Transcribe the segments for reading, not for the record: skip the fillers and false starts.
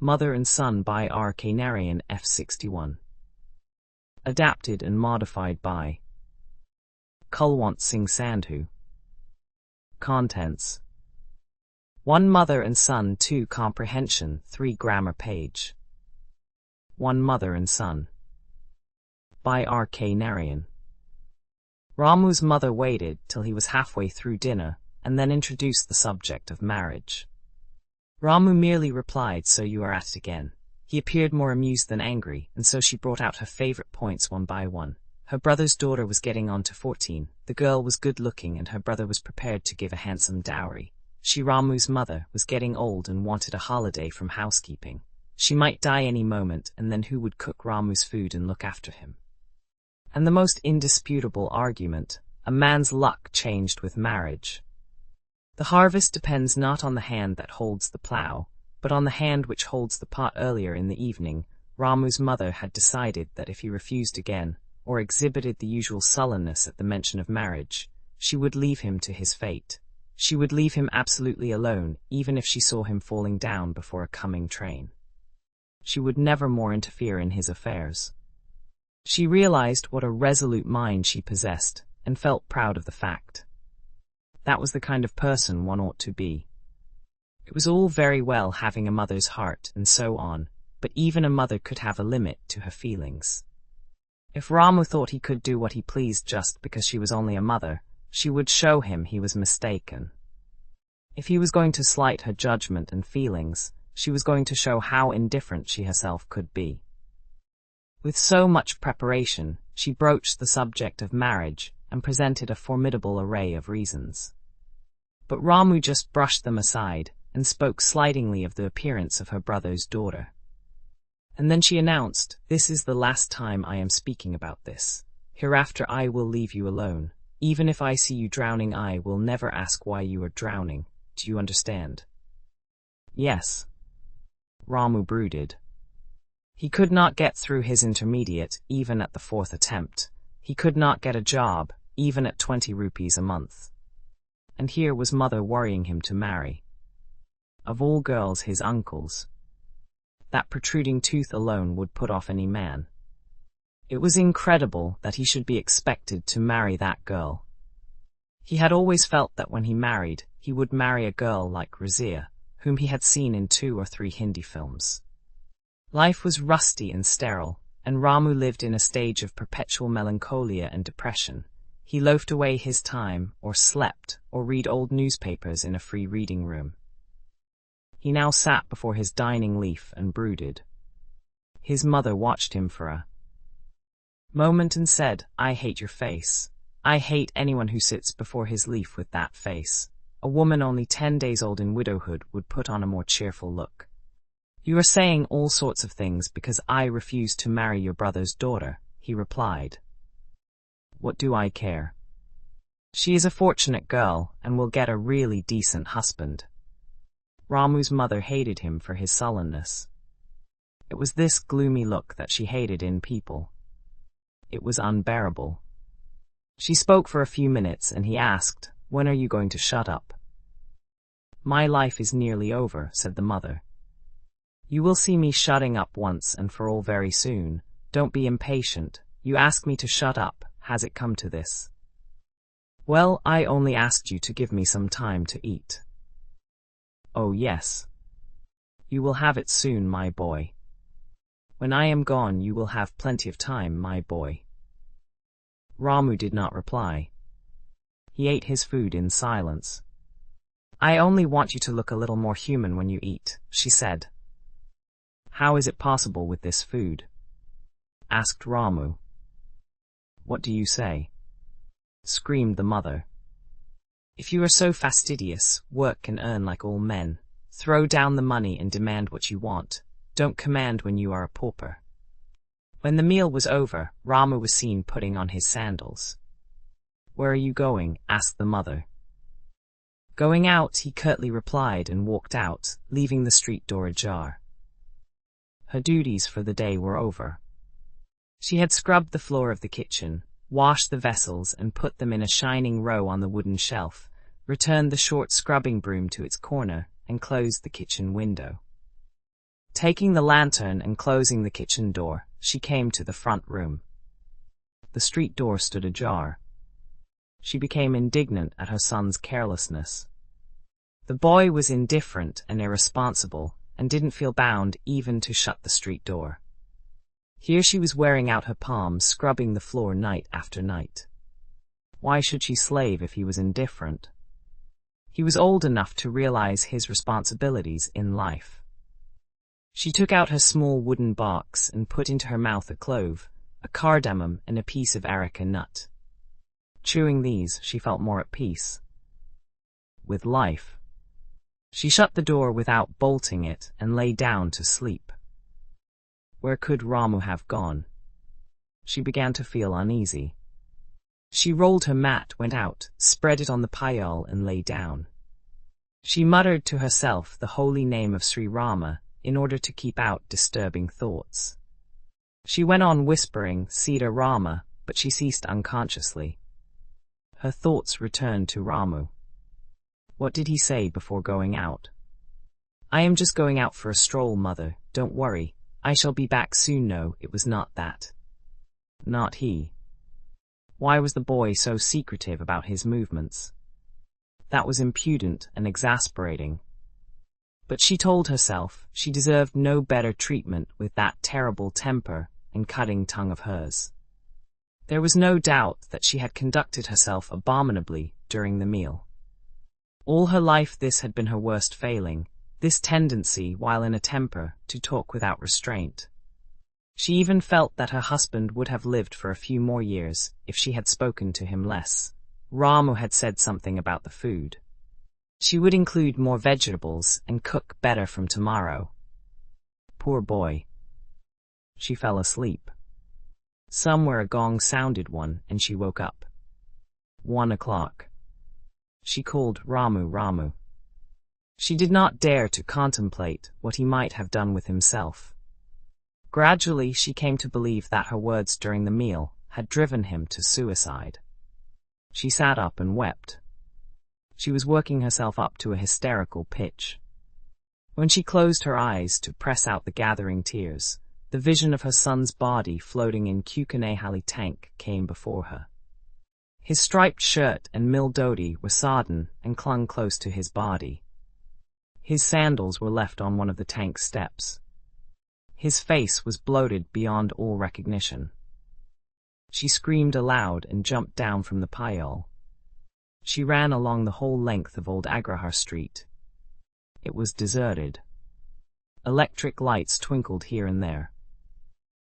Mother and Son by R K Narayan F61. Adapted and modified by Kulwant Singh Sandhu. Contents: 1 Mother and Son, 2 Comprehension, 3 Grammar page. 1 Mother and Son by R K Narayan. Ramu's mother waited till he was halfway through dinner and then introduced the subject of marriage. Ramu merely replied, "So you are at it again." He appeared more amused than angry, and so she brought out her favorite points one by one. Her brother's daughter was getting on to 14, the girl was good-looking, and her brother was prepared to give a handsome dowry. She, Ramu's mother, was getting old and wanted a holiday from housekeeping. She might die any moment, and then who would cook Ramu's food and look after him? And the most indisputable argument, a man's luck changed with marriage. The harvest depends not on the hand that holds the plough, but on the hand which holds the pot. Earlier in the evening, Ramu's mother had decided that if he refused again, or exhibited the usual sullenness at the mention of marriage, she would leave him to his fate. She would leave him absolutely alone, even if she saw him falling down before a coming train. She would never more interfere in his affairs. She realized what a resolute mind she possessed, and felt proud of the fact. That was the kind of person one ought to be. It was all very well having a mother's heart and so on, but even a mother could have a limit to her feelings. If Ramu thought he could do what he pleased just because she was only a mother, she would show him he was mistaken. If he was going to slight her judgment and feelings, she was going to show how indifferent she herself could be. With so much preparation, she broached the subject of marriage and presented a formidable array of reasons. But Ramu just brushed them aside and spoke slightingly of the appearance of her brother's daughter. And then she announced, "This is the last time I am speaking about this. Hereafter I will leave you alone. Even if I see you drowning, I will never ask why you are drowning. Do you understand?" Yes. Ramu brooded. He could not get through his intermediate, even at the 4th attempt. He could not get a job, even at 20 rupees a month. And here was mother worrying him to marry. Of all girls, his uncle's. That protruding tooth alone would put off any man. It was incredible that he should be expected to marry that girl. He had always felt that when he married, he would marry a girl like Razia, whom he had seen in 2 or 3 Hindi films. Life was rusty and sterile, and Ramu lived in a stage of perpetual melancholia and depression. He loafed away his time, or slept, or read old newspapers in a free reading room. He now sat before his dining leaf and brooded. His mother watched him for a moment and said, "I hate your face. I hate anyone who sits before his leaf with that face." A woman only 10 days old in widowhood would put on a more cheerful look. "You are saying all sorts of things because I refuse to marry your brother's daughter," he replied. "What do I care? She is a fortunate girl and will get a really decent husband." Ramu's mother hated him for his sullenness. It was this gloomy look that she hated in people. It was unbearable. She spoke for a few minutes and he asked, "When are you going to shut up?" "My life is nearly over," said the mother. "You will see me shutting up once and for all very soon. Don't be impatient. You ask me to shut up. Has it come to this?" "Well, I only asked you to give me some time to eat." "Oh yes. You will have it soon, my boy. When I am gone you will have plenty of time, my boy." Ramu did not reply. He ate his food in silence. "I only want you to look a little more human when you eat," she said. "How is it possible with this food?" asked Ramu. "What do you say?" screamed the mother. "If you are so fastidious, work and earn like all men. Throw down the money and demand what you want. Don't command when you are a pauper." When the meal was over, Ramu was seen putting on his sandals. "Where are you going?" asked the mother. "Going out," he curtly replied and walked out, leaving the street door ajar. Her duties for the day were over. She had scrubbed the floor of the kitchen, washed the vessels and put them in a shining row on the wooden shelf, returned the short scrubbing broom to its corner, and closed the kitchen window. Taking the lantern and closing the kitchen door, she came to the front room. The street door stood ajar. She became indignant at her son's carelessness. The boy was indifferent and irresponsible, and didn't feel bound even to shut the street door. Here she was wearing out her palms, scrubbing the floor night after night. Why should she slave if he was indifferent? He was old enough to realize his responsibilities in life. She took out her small wooden box and put into her mouth a clove, a cardamom, and a piece of areca nut. Chewing these, she felt more at peace with life. She shut the door without bolting it and lay down to sleep. Where could Ramu have gone? She began to feel uneasy. She rolled her mat, went out, spread it on the payal, and lay down. She muttered to herself the holy name of Sri Rama in order to keep out disturbing thoughts. She went on whispering Sita Rama, but she ceased unconsciously. Her thoughts returned to Ramu. What did he say before going out? I am just going out for a stroll, mother, don't worry. I shall be back soon. No, it was not that. Not he. Why was the boy so secretive about his movements? That was impudent and exasperating. But she told herself she deserved no better treatment with that terrible temper and cutting tongue of hers. There was no doubt that she had conducted herself abominably during the meal. All her life this had been her worst failing, this tendency, while in a temper, to talk without restraint. She even felt that her husband would have lived for a few more years if she had spoken to him less. Ramu had said something about the food. She would include more vegetables and cook better from tomorrow. Poor boy. She fell asleep. Somewhere a gong sounded one, and she woke up. 1 o'clock. She called Ramu, Ramu. She did not dare to contemplate what he might have done with himself. Gradually she came to believe that her words during the meal had driven him to suicide. She sat up and wept. She was working herself up to a hysterical pitch. When she closed her eyes to press out the gathering tears, the vision of her son's body floating in Kukanehali tank came before her. His striped shirt and mildodi were sodden and clung close to his body. His sandals were left on one of the tank steps. His face was bloated beyond all recognition. She screamed aloud and jumped down from the payal. She ran along the whole length of Old Agrahar Street. It was deserted. Electric lights twinkled here and there.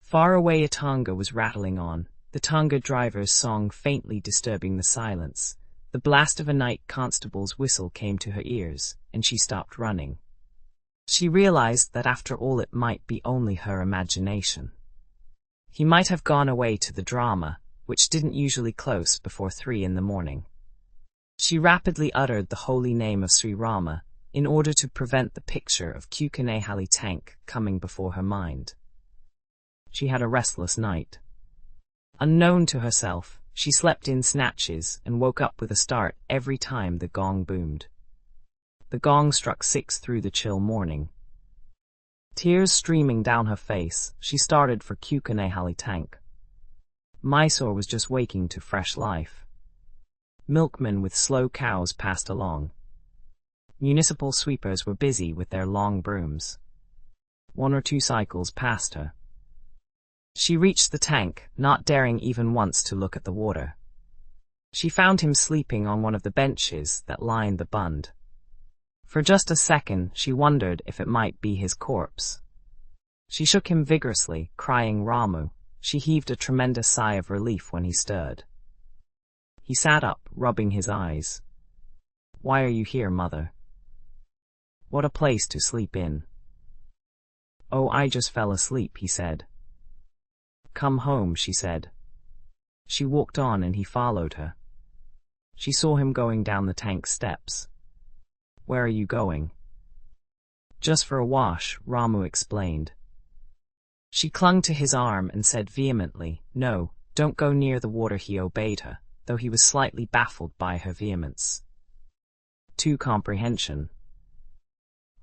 Far away a tanga was rattling on, the tanga driver's song faintly disturbing the silence. The blast of a night constable's whistle came to her ears, and she stopped running. She realized that after all it might be only her imagination. He might have gone away to the drama, which didn't usually close before 3 in the morning. She rapidly uttered the holy name of Sri Rama, in order to prevent the picture of Kukanehali tank coming before her mind. She had a restless night. Unknown to herself, she slept in snatches and woke up with a start every time the gong boomed. The gong struck 6 through the chill morning. Tears streaming down her face, she started for Kukanehali tank. Mysore was just waking to fresh life. Milkmen with slow cows passed along. Municipal sweepers were busy with their long brooms. 1 or 2 cycles passed her. She reached the tank, not daring even once to look at the water. She found him sleeping on one of the benches that lined the bund. For just a second, she wondered if it might be his corpse. She shook him vigorously, crying Ramu. She heaved a tremendous sigh of relief when he stirred. He sat up, rubbing his eyes. Why are you here, mother? What a place to sleep in. Oh, I just fell asleep, he said. Come home, she said. She walked on and he followed her. She saw him going down the tank steps. Where are you going? Just for a wash, Ramu explained. She clung to his arm and said vehemently, No, don't go near the water. He obeyed her, though he was slightly baffled by her vehemence. Too comprehension.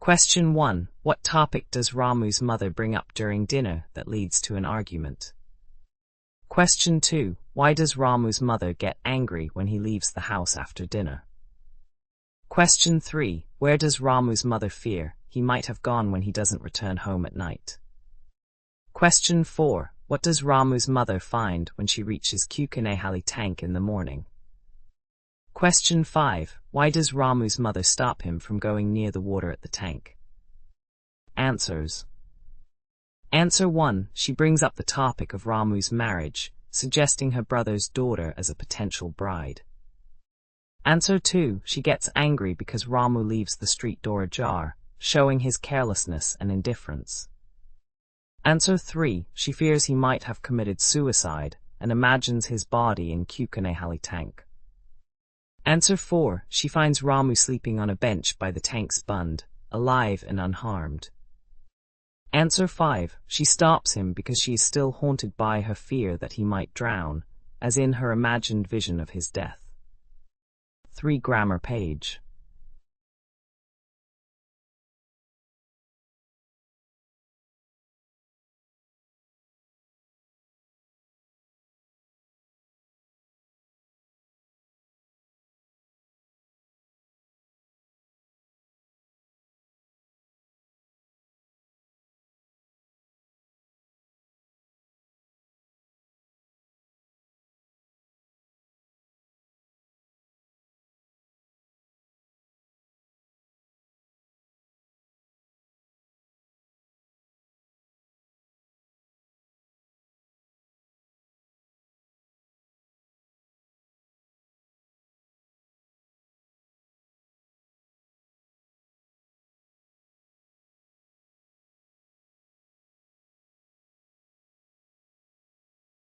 Question 1. What topic does Ramu's mother bring up during dinner that leads to an argument? Question 2. Why does Ramu's mother get angry when he leaves the house after dinner? Question 3. Where does Ramu's mother fear he might have gone when he doesn't return home at night? Question 4. What does Ramu's mother find when she reaches Kukanehali tank in the morning? Question 5. Why does Ramu's mother stop him from going near the water at the tank? Answers. Answer 1. She brings up the topic of Ramu's marriage, suggesting her brother's daughter as a potential bride. Answer 2. She gets angry because Ramu leaves the street door ajar, showing his carelessness and indifference. Answer 3. She fears he might have committed suicide and imagines his body in Kukanehali tank. Answer 4. She finds Ramu sleeping on a bench by the tank's bund, alive and unharmed. Answer 5. She stops him because she is still haunted by her fear that he might drown, as in her imagined vision of his death. 3 grammar page.